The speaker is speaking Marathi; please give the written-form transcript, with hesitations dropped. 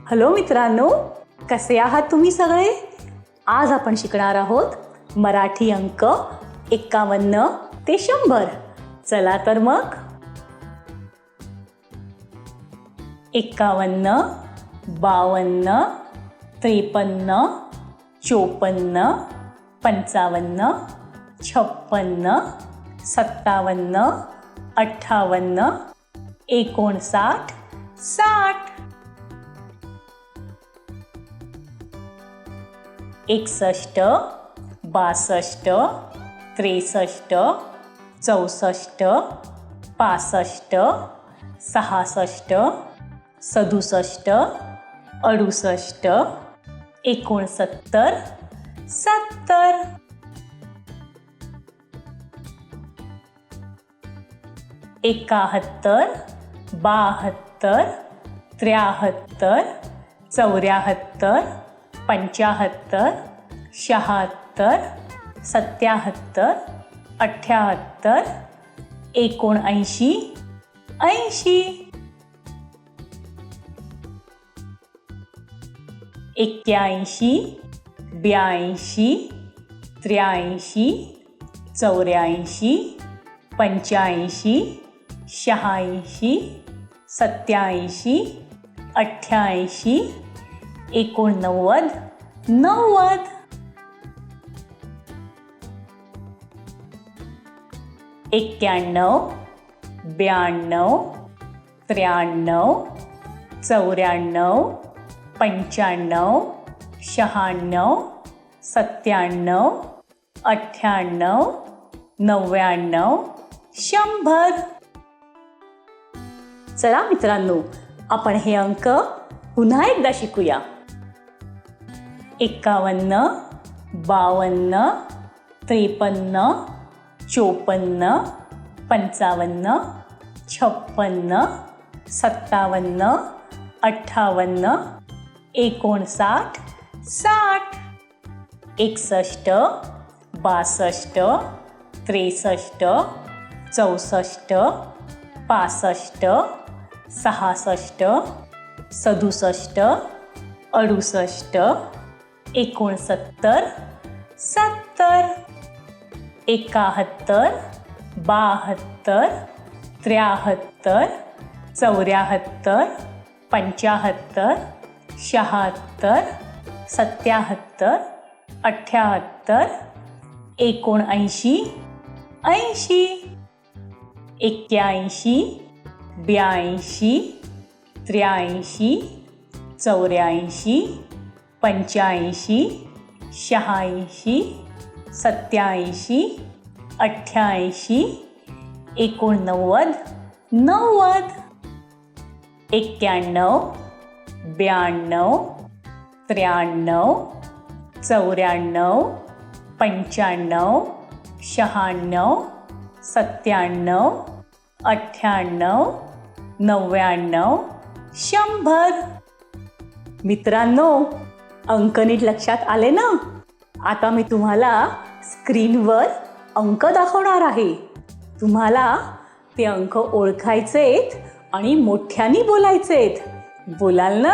हॅलो मित्रांनो, कसे आहात तुम्ही सगळे? आज आपण शिकणार आहोत मराठी अंक 51 ते 100. चला तर मग. 51, 52, 53, 54, 55, 56, 57, 58, 59, 60. 61, 62, 63, 64, 65, 66, 67, 68, 69, 70. 71, 72, 73, 74, 75, 76, 77, 78, 79, 80. 81, 82, 83, 84, 85, 86, 87, 88, 89, 90. 91, 92, 93, 94, 95, 96, 97, 98, 99, 100. चला मित्रांनो, आपण हे अंक पुन्हा एकदा शिकूया. 51, 52, 53, 54, 55, 56, 57, 58, 59, 60. 61, 62, 63, 64, 65, 66, 67, 68, 69, 70. 71, 72, 73, 74, 75, 76, 77, 78, 79, 80. 81, 82, 83, 84, 85, 86, 87, 88, 89, 90. 91, 92, 93, 94, 95, 96, 97, 98, 99, 100. मित्रांनो, अंक नीट लक्षात आले ना? आता मी तुम्हाला स्क्रीनवर अंक दाखवणार आहे. तुम्हाला ते अंक ओळखायचेत आणि मोठ्याने बोलायचेत. बोलाल ना?